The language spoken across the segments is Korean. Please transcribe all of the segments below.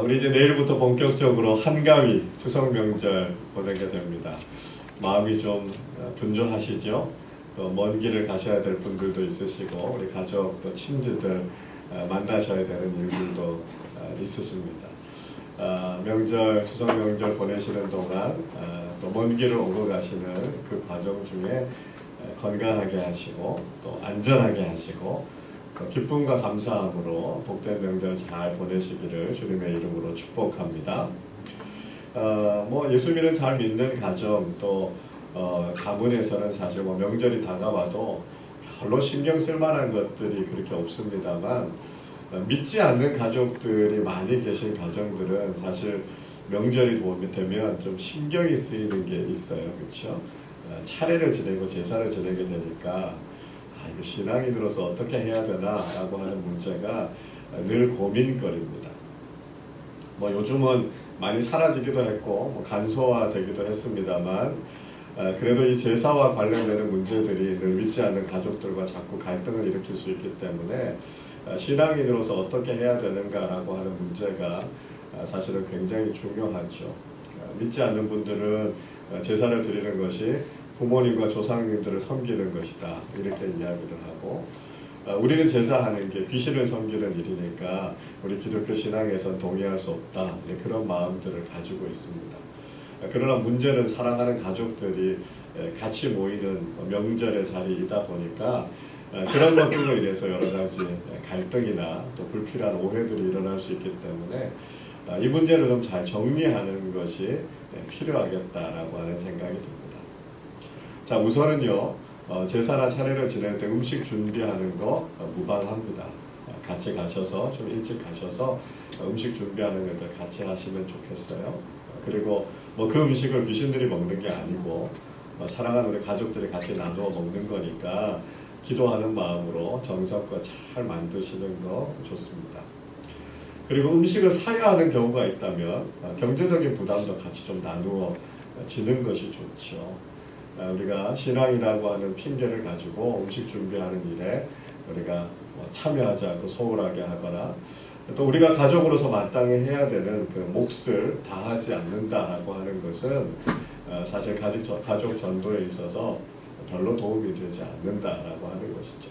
우리 이제 내일부터 본격적으로 한가위 추석 명절 보내게 됩니다. 마음이 좀 분주하시죠? 또 먼 길을 가셔야 될 분들도 있으시고 우리 가족 또 친지들 만나셔야 되는 일들도 있으십니다. 명절 추석 명절 보내시는 동안 또 먼 길을 오고 가시는 그 과정 중에 건강하게 하시고 또 안전하게 하시고 기쁨과 감사함으로 복된 명절 잘 보내시기를 주님의 이름으로 축복합니다. 예수님을 잘 믿는 가정 또 가문에서는 사실 명절이 다가와도 별로 신경 쓸 만한 것들이 그렇게 없습니다만 믿지 않는 가족들이 많이 계신 가정들은 사실 명절이 되면 좀 신경이 쓰이는 게 있어요. 그렇죠? 차례를 지내고 제사를 지내게 되니까 이거 신앙인으로서 어떻게 해야 되나 라고 하는 문제가 늘 고민거리입니다. 요즘은 많이 사라지기도 했고 간소화되기도 했습니다만 그래도 이 제사와 관련되는 문제들이 늘 믿지 않는 가족들과 자꾸 갈등을 일으킬 수 있기 때문에 신앙인으로서 어떻게 해야 되는가라고 하는 문제가 사실은 굉장히 중요하죠. 믿지 않는 분들은 제사를 드리는 것이 부모님과 조상님들을 섬기는 것이다 이렇게 이야기를 하고 우리는 제사하는 게 귀신을 섬기는 일이니까 우리 기독교 신앙에선 동의할 수 없다 그런 마음들을 가지고 있습니다. 그러나 문제는 사랑하는 가족들이 같이 모이는 명절의 자리이다 보니까 그런 것들로 인해서 여러 가지 갈등이나 또 불필요한 오해들이 일어날 수 있기 때문에 이 문제를 좀 잘 정리하는 것이 필요하겠다라고 하는 생각이 듭니다. 자, 우선은요, 제사나 차례를 지낼 때 음식 준비하는 거 무방합니다. 같이 가셔서, 좀 일찍 가셔서 음식 준비하는 것들 같이 하시면 좋겠어요. 그리고 그 음식을 귀신들이 먹는 게 아니고, 사랑하는 우리 가족들이 같이 나누어 먹는 거니까, 기도하는 마음으로 정성껏 잘 만드시는 거 좋습니다. 그리고 음식을 사야 하는 경우가 있다면, 경제적인 부담도 같이 좀 나누어 지는 것이 좋죠. 우리가 신앙이라고 하는 핑계를 가지고 음식 준비하는 일에 우리가 참여하지 않고 소홀하게 하거나 또 우리가 가족으로서 마땅히 해야 되는 그 몫을 다하지 않는다라고 하는 것은 사실 가족 전도에 있어서 별로 도움이 되지 않는다라고 하는 것이죠.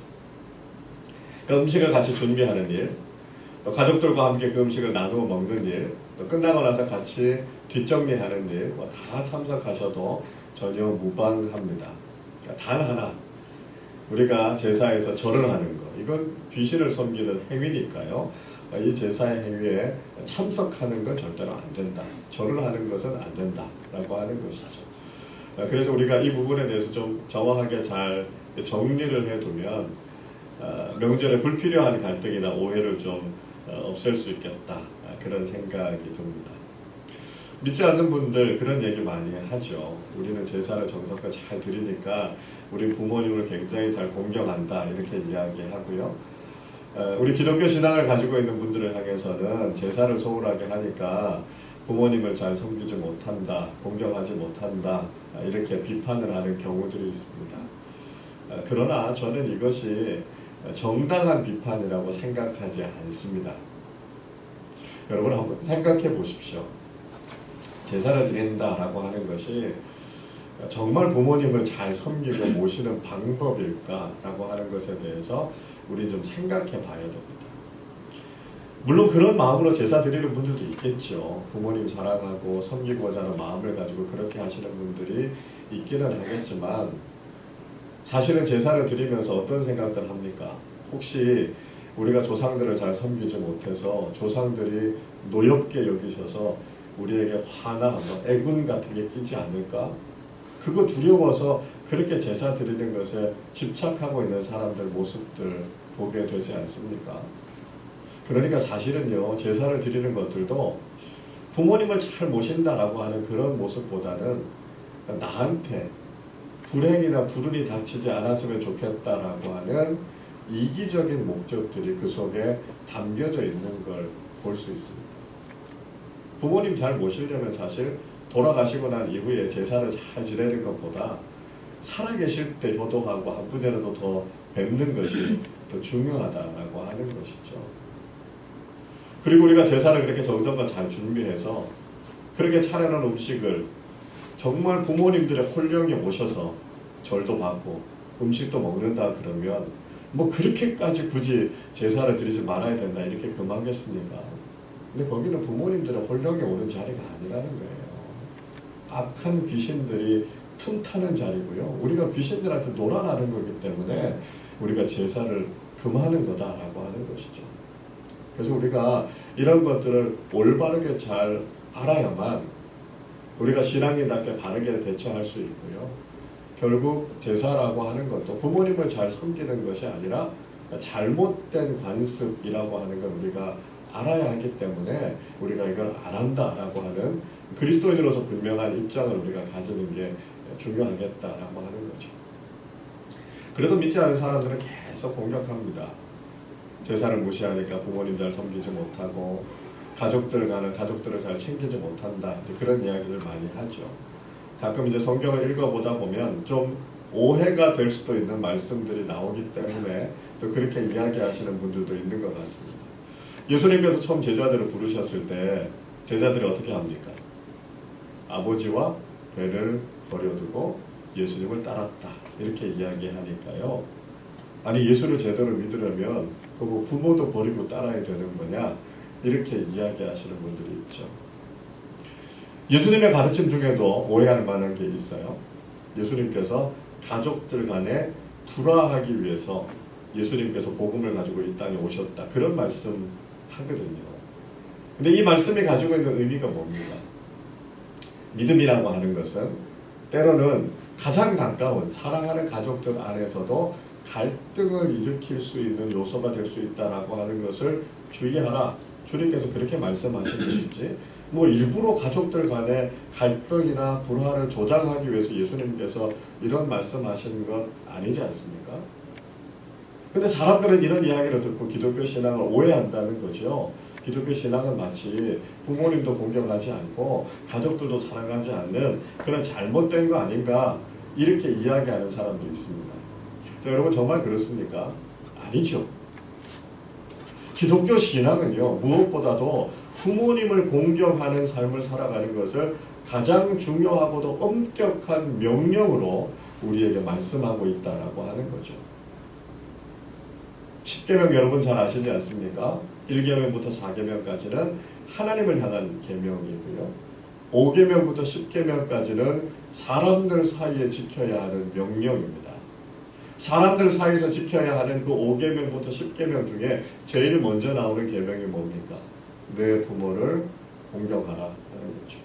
그 음식을 같이 준비하는 일, 또 가족들과 함께 그 음식을 나누어 먹는 일, 또 끝나고 나서 같이 뒷정리하는 일, 다 참석하셔도 전혀 무방합니다. 그러니까 단 하나, 우리가 제사에서 절을 하는 것, 이건 귀신을 섬기는 행위니까요. 이 제사의 행위에 참석하는 건 절대로 안 된다. 절을 하는 것은 안 된다라고 하는 것이죠. 그래서 우리가 이 부분에 대해서 좀 정확하게 잘 정리를 해두면 명절에 불필요한 갈등이나 오해를 좀 없앨 수 있겠다. 그런 생각이 듭니다. 믿지 않는 분들 그런 얘기 많이 하죠. 우리는 제사를 정성껏 잘 드리니까 우리 부모님을 굉장히 잘 공경한다 이렇게 이야기하고요. 우리 기독교 신앙을 가지고 있는 분들을 향해서는 제사를 소홀하게 하니까 부모님을 잘 섬기지 못한다, 공경하지 못한다 이렇게 비판을 하는 경우들이 있습니다. 그러나 저는 이것이 정당한 비판이라고 생각하지 않습니다. 여러분 한번 생각해 보십시오. 제사를 드린다라고 하는 것이 정말 부모님을 잘 섬기고 모시는 방법일까라고 하는 것에 대해서 우리 좀 생각해 봐야 됩니다. 물론 그런 마음으로 제사 드리는 분들도 있겠죠. 부모님 사랑하고 섬기고자 하는 마음을 가지고 그렇게 하시는 분들이 있기는 하겠지만 사실은 제사를 드리면서 어떤 생각들 합니까? 혹시 우리가 조상들을 잘 섬기지 못해서 조상들이 노엽게 여기셔서 우리에게 화나 애군 같은 게 끼지 않을까? 그거 두려워서 그렇게 제사 드리는 것에 집착하고 있는 사람들 모습들 보게 되지 않습니까? 그러니까 사실은요, 제사를 드리는 것들도 부모님을 잘 모신다라고 하는 그런 모습보다는 나한테 불행이나 불운이 닥치지 않았으면 좋겠다라고 하는 이기적인 목적들이 그 속에 담겨져 있는 걸 볼 수 있습니다. 부모님 잘 모시려면 사실 돌아가시고 난 이후에 제사를 잘 지내는 것보다 살아계실 때 효도하고 한 분이라도 더 뵙는 것이 더 중요하다라고 하는 것이죠. 그리고 우리가 제사를 그렇게 정성껏 잘 준비해서 그렇게 차려놓은 음식을 정말 부모님들의 홀령이 오셔서 절도 받고 음식도 먹는다 그러면 뭐 그렇게까지 굳이 제사를 드리지 말아야 된다 이렇게 금하겠습니까? 근데 거기는 부모님들의 홀령이 오는 자리가 아니라는 거예요. 악한 귀신들이 틈타는 자리고요. 우리가 귀신들한테 놀아나는 거기 때문에 우리가 제사를 금하는 거다라고 하는 것이죠. 그래서 우리가 이런 것들을 올바르게 잘 알아야만 우리가 신앙인답게 바르게 대처할 수 있고요. 결국 제사라고 하는 것도 부모님을 잘 섬기는 것이 아니라 잘못된 관습이라고 하는 걸 우리가 알아야 하기 때문에 우리가 이걸 안 한다라고 하는 그리스도인으로서 분명한 입장을 우리가 가지는 게 중요하겠다라고 하는 거죠. 그래도 믿지 않은 사람들은 계속 공격합니다. 제사를 무시하니까 부모님들 섬기지 못하고 가족들을 잘 챙기지 못한다. 그런 이야기를 많이 하죠. 가끔 이제 성경을 읽어보다 보면 좀 오해가 될 수도 있는 말씀들이 나오기 때문에 또 그렇게 이야기하시는 분들도 있는 것 같습니다. 예수님께서 처음 제자들을 부르셨을 때 제자들이 어떻게 합니까? 아버지와 배를 버려두고 예수님을 따랐다. 이렇게 이야기하니까요. 아니 예수를 제대로 믿으려면 그거 부모도 버리고 따라야 되는 거냐? 이렇게 이야기하시는 분들이 있죠. 예수님의 가르침 중에도 오해할 만한 게 있어요. 예수님께서 가족들 간에 불화하기 위해서 예수님께서 복음을 가지고 이 땅에 오셨다. 그런 말씀 하거든요. 근데 이 말씀이 가지고 있는 의미가 뭡니까? 믿음이라고 하는 것은 때로는 가장 가까운 사랑하는 가족들 안에서도 갈등을 일으킬 수 있는 요소가 될 수 있다라고 하는 것을 주의하라. 주님께서 그렇게 말씀하신 것이지 뭐 일부러 가족들 간의 갈등이나 불화를 조장하기 위해서 예수님께서 이런 말씀하신 것 아니지 않습니까? 근데 사람들은 이런 이야기를 듣고 기독교 신앙을 오해한다는 거죠. 기독교 신앙은 마치 부모님도 공경하지 않고 가족들도 사랑하지 않는 그런 잘못된 거 아닌가 이렇게 이야기하는 사람도 있습니다. 자, 여러분 정말 그렇습니까? 아니죠. 기독교 신앙은요 무엇보다도 부모님을 공경하는 삶을 살아가는 것을 가장 중요하고도 엄격한 명령으로 우리에게 말씀하고 있다라고 하는 거죠. 10계명 여러분 잘 아시지 않습니까? 1계명부터 4계명까지는 하나님을 향한 계명이고요. 5계명부터 10계명까지는 사람들 사이에 지켜야 하는 명령입니다. 사람들 사이에서 지켜야 하는 그 5계명부터 10계명 중에 제일 먼저 나오는 계명이 뭡니까? 내 부모를 공경하라 하는 거죠.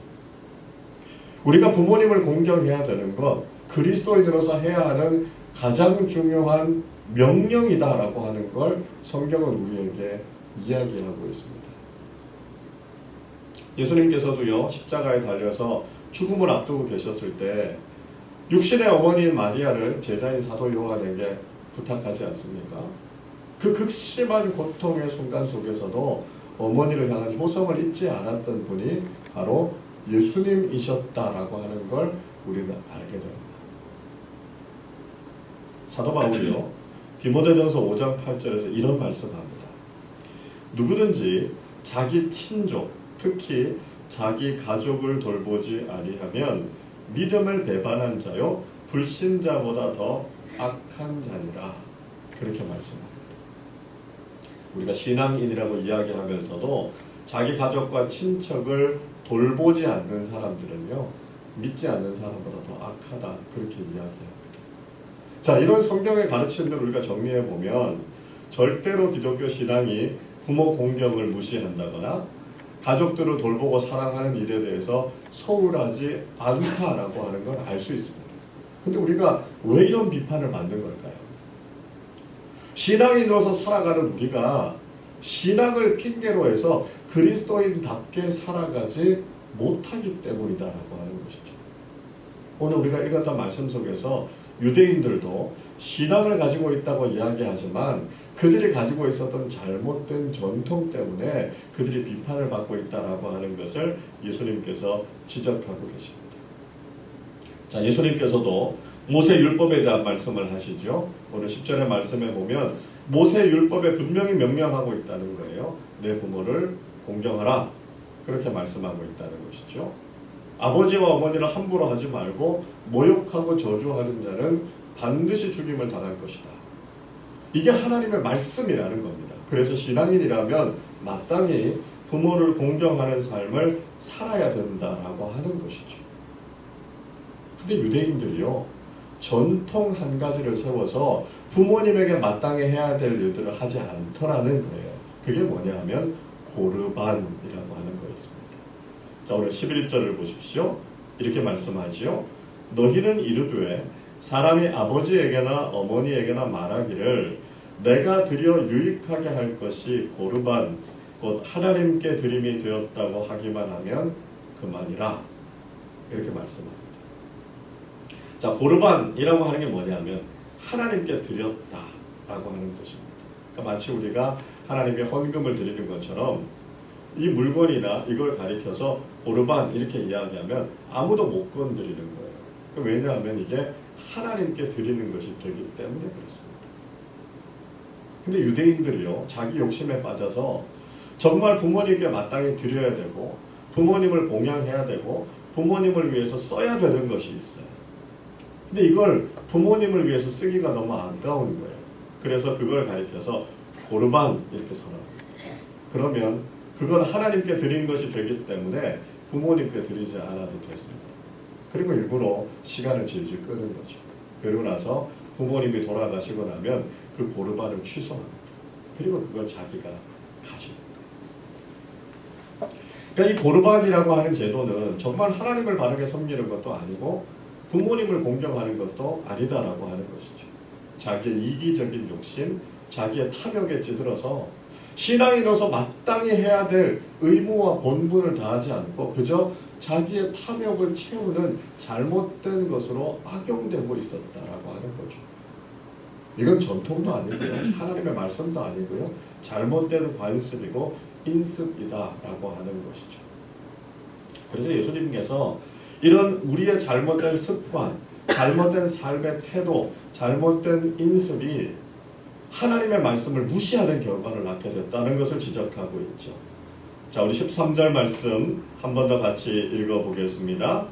우리가 부모님을 공경해야 되는 것, 그리스도인으로서 해야 하는 가장 중요한 명령이다라고 하는 걸 성경은 우리에게 이야기하고 있습니다. 예수님께서도요 십자가에 달려서 죽음을 앞두고 계셨을 때 육신의 어머니인 마리아를 제자인 사도 요한에게 부탁하지 않습니까? 그 극심한 고통의 순간 속에서도 어머니를 향한 효성을 잊지 않았던 분이 바로 예수님이셨다라고 하는 걸 우리는 알게 됩니다. 사도 바울이요 디모데전서 5장 8절에서 이런 말씀합니다. 누구든지 자기 친족, 특히 자기 가족을 돌보지 아니하면 믿음을 배반한 자요 불신자보다 더 악한 자니라. 그렇게 말씀합니다. 우리가 신앙인이라고 이야기하면서도 자기 가족과 친척을 돌보지 않는 사람들은요 믿지 않는 사람보다 더 악하다. 그렇게 이야기합니다. 자, 이런 성경의 가르침들을 우리가 정리해 보면 절대로 기독교 신앙이 부모 공경을 무시한다거나 가족들을 돌보고 사랑하는 일에 대해서 소홀하지 않다라고 하는 걸 알 수 있습니다. 근데 우리가 왜 이런 비판을 받는 걸까요? 신앙인으로서 살아가는 우리가 신앙을 핑계로 해서 그리스도인답게 살아가지 못하기 때문이다라고 하는 것이죠. 오늘 우리가 읽었던 말씀 속에서 유대인들도 신앙을 가지고 있다고 이야기하지만 그들이 가지고 있었던 잘못된 전통 때문에 그들이 비판을 받고 있다라고 하는 것을 예수님께서 지적하고 계십니다. 자, 예수님께서도 모세 율법에 대한 말씀을 하시죠. 오늘 10절의 말씀에 보면 모세 율법에 분명히 명령하고 있다는 거예요. 내 부모를 공경하라. 그렇게 말씀하고 있다는 것이죠. 아버지와 어머니를 함부로 하지 말고 모욕하고 저주하는 자는 반드시 죽임을 당할 것이다. 이게 하나님의 말씀이라는 겁니다. 그래서 신앙인이라면 마땅히 부모를 공경하는 삶을 살아야 된다라고 하는 것이죠. 근데 유대인들이요, 전통 한 가지를 세워서 부모님에게 마땅히 해야 될 일들을 하지 않더라는 거예요. 그게 뭐냐면 고르반이라고 하는 거였습니다. 자, 오늘 11절을 보십시오. 이렇게 말씀하지요. 너희는 이르되 사람이 아버지에게나 어머니에게나 말하기를 내가 드려 유익하게 할 것이 고르반 곧 하나님께 드림이 되었다고 하기만 하면 그만이라. 이렇게 말씀합니다. 자, 고르반이라고 하는 게 뭐냐면 하나님께 드렸다라고 하는 것입니다. 그러니까 마치 우리가 하나님께 헌금을 드리는 것처럼 이 물건이나 이걸 가리켜서 고르반 이렇게 이야기하면 아무도 못 건드리는 거예요. 왜냐하면 이게 하나님께 드리는 것이 되기 때문에 그렇습니다. 근데 유대인들이요, 자기 욕심에 빠져서 정말 부모님께 마땅히 드려야 되고 부모님을 봉양해야 되고 부모님을 위해서 써야 되는 것이 있어요. 근데 이걸 부모님을 위해서 쓰기가 너무 아까운 거예요. 그래서 그걸 가리켜서 고르반 이렇게 선언합니다. 그러면 그건 하나님께 드린 것이 되기 때문에 부모님께 드리지 않아도 됐습니다. 그리고 일부러 시간을 질질 끄는 거죠. 그리고 나서 부모님이 돌아가시고 나면 그 고르반을 취소합니다. 그리고 그걸 자기가 가지는 거예요. 그러니까 이 고르반이라고 하는 제도는 정말 하나님을 바르게 섬기는 것도 아니고 부모님을 공경하는 것도 아니다라고 하는 것이죠. 자기의 이기적인 욕심, 자기의 탐욕에 찌들어서 신앙인으로서 마땅히 해야 될 의무와 본분을 다하지 않고 그저 자기의 탐욕을 채우는 잘못된 것으로 악용되고 있었다라고 하는 거죠. 이건 전통도 아니고요, 하나님의 말씀도 아니고요, 잘못된 관습이고 인습이다라고 하는 것이죠. 그래서 예수님께서 이런 우리의 잘못된 습관, 잘못된 삶의 태도, 잘못된 인습이 하나님의 말씀을 무시하는 결과를 낳게 됐다는 것을 지적하고 있죠. 자, 우리 13절 말씀 한 번 더 같이 읽어보겠습니다.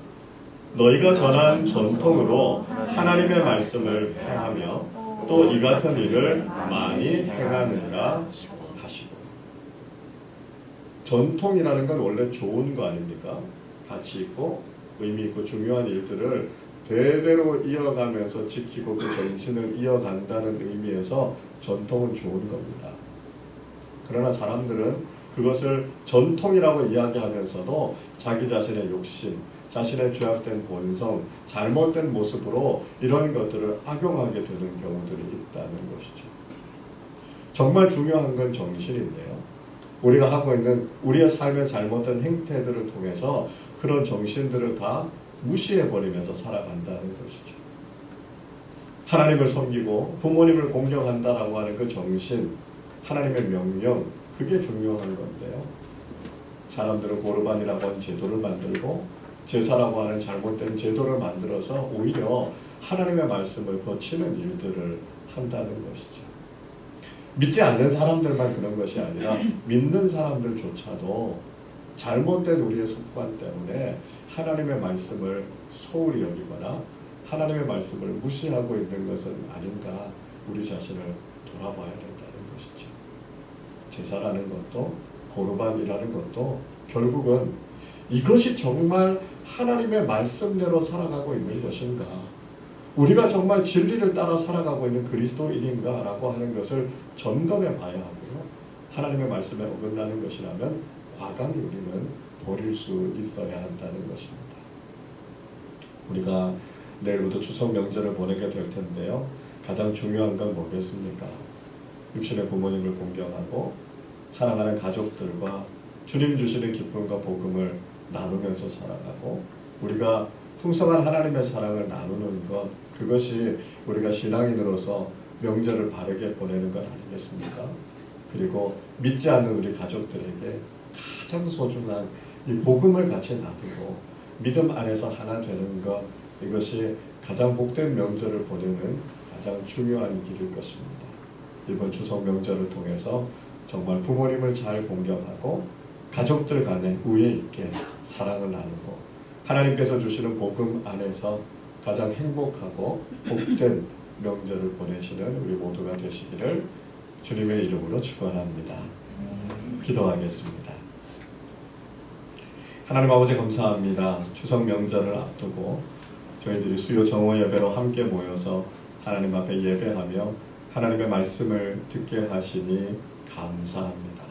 너희가 전한 전통으로 하나님의 말씀을 행하며 또 이 같은 일을 많이 행하느니라 하시고. 전통이라는 건 원래 좋은 거 아닙니까? 가치 있고 의미 있고 중요한 일들을 대대로 이어가면서 지키고 그 정신을 이어간다는 의미에서 전통은 좋은 겁니다. 그러나 사람들은 그것을 전통이라고 이야기하면서도 자기 자신의 욕심, 자신의 죄악된 본성, 잘못된 모습으로 이런 것들을 악용하게 되는 경우들이 있다는 것이죠. 정말 중요한 건 정신인데요. 우리가 하고 있는 우리의 삶의 잘못된 행태들을 통해서 그런 정신들을 다 무시해버리면서 살아간다는 것이죠. 하나님을 섬기고 부모님을 공경한다라고 하는 그 정신, 하나님의 명령, 그게 중요한 건데요. 사람들은 고르반이라고 하는 제도를 만들고 제사라고 하는 잘못된 제도를 만들어서 오히려 하나님의 말씀을 거치는 일들을 한다는 것이죠. 믿지 않는 사람들만 그런 것이 아니라 믿는 사람들조차도 잘못된 우리의 습관 때문에 하나님의 말씀을 소홀히 여기거나 하나님의 말씀을 무시하고 있는 것은 아닌가, 우리 자신을 돌아봐야 된다는 것이죠. 제사라는 것도 고르반이라는 것도 결국은 이것이 정말 하나님의 말씀대로 살아가고 있는 것인가, 우리가 정말 진리를 따라 살아가고 있는 그리스도인인가 라고 하는 것을 점검해 봐야 하고요. 하나님의 말씀에 어긋나는 것이라면 과감히 우리는 버릴 수 있어야 한다는 것입니다. 우리가 내일부터 추석 명절을 보내게 될 텐데요. 가장 중요한 건 뭐겠습니까? 육신의 부모님을 공경하고 사랑하는 가족들과 주님 주시는 기쁨과 복음을 나누면서 살아가고 우리가 풍성한 하나님의 사랑을 나누는 것, 그것이 우리가 신앙인으로서 명절을 바르게 보내는 것 아니겠습니까? 그리고 믿지 않는 우리 가족들에게 가장 소중한 이 복음을 같이 나누고 믿음 안에서 하나 되는 것, 이것이 가장 복된 명절을 보내는 가장 중요한 길일 것입니다. 이번 추석 명절을 통해서 정말 부모님을 잘 공경하고 가족들 간에 우애 있게 사랑을 나누고 하나님께서 주시는 복음 안에서 가장 행복하고 복된 명절을 보내시는 우리 모두가 되시기를 주님의 이름으로 축원합니다. 기도하겠습니다. 하나님 아버지 감사합니다. 추석 명절을 앞두고 저희들이 수요 정오 예배로 함께 모여서 하나님 앞에 예배하며 하나님의 말씀을 듣게 하시니 감사합니다.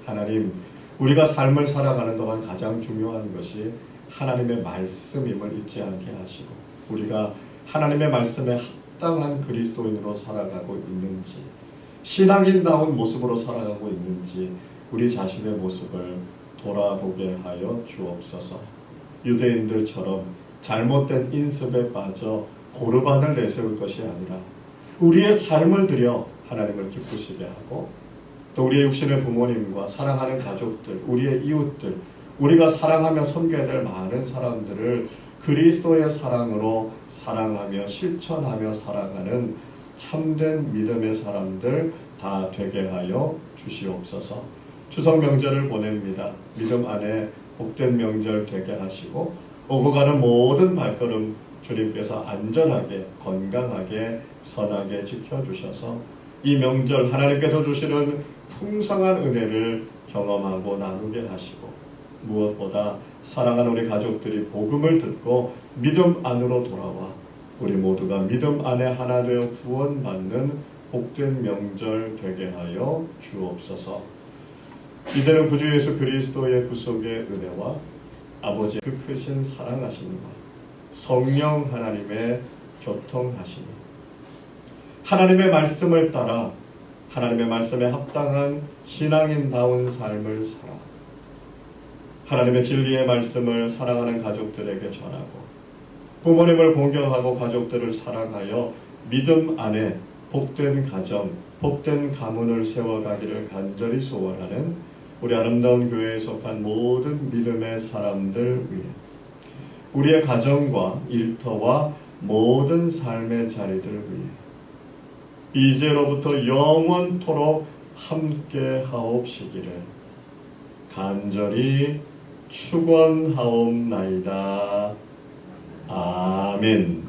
하나님, 우리가 삶을 살아가는 동안 가장 중요한 것이 하나님의 말씀임을 잊지 않게 하시고 우리가 하나님의 말씀에 합당한 그리스도인으로 살아가고 있는지, 신앙인다운 모습으로 살아가고 있는지 우리 자신의 모습을 돌아보게 하여 주옵소서. 유대인들처럼 잘못된 인습에 빠져 고르반을 내세울 것이 아니라 우리의 삶을 들여 하나님을 기쁘시게 하고 또 우리의 육신의 부모님과 사랑하는 가족들, 우리의 이웃들, 우리가 사랑하며 섬겨야 될 많은 사람들을 그리스도의 사랑으로 사랑하며 실천하며 살아가는 참된 믿음의 사람들 다 되게 하여 주시옵소서. 추석 명절을 보냅니다. 믿음 안에 복된 명절 되게 하시고 오고 가는 모든 발걸음 주님께서 안전하게 건강하게 선하게 지켜주셔서 이 명절 하나님께서 주시는 풍성한 은혜를 경험하고 나누게 하시고 무엇보다 사랑하는 우리 가족들이 복음을 듣고 믿음 안으로 돌아와 우리 모두가 믿음 안에 하나 되어 구원받는 복된 명절 되게 하여 주옵소서. 이제는 구주 예수 그리스도의 구속의 은혜와 아버지의 그 크신 사랑하심과 성령 하나님의 교통하심이 하나님의 말씀을 따라 하나님의 말씀에 합당한 신앙인다운 삶을 살아 하나님의 진리의 말씀을 사랑하는 가족들에게 전하고 부모님을 공경하고 가족들을 사랑하여 믿음 안에 복된 가정, 복된 가문을 세워가기를 간절히 소원하는 우리 아름다운 교회에 속한 모든 믿음의 사람들 위해 우리의 가정과 일터와 모든 삶의 자리들 위해 이제로부터 영원토록 함께 하옵시기를 간절히 축원하옵나이다. 아멘.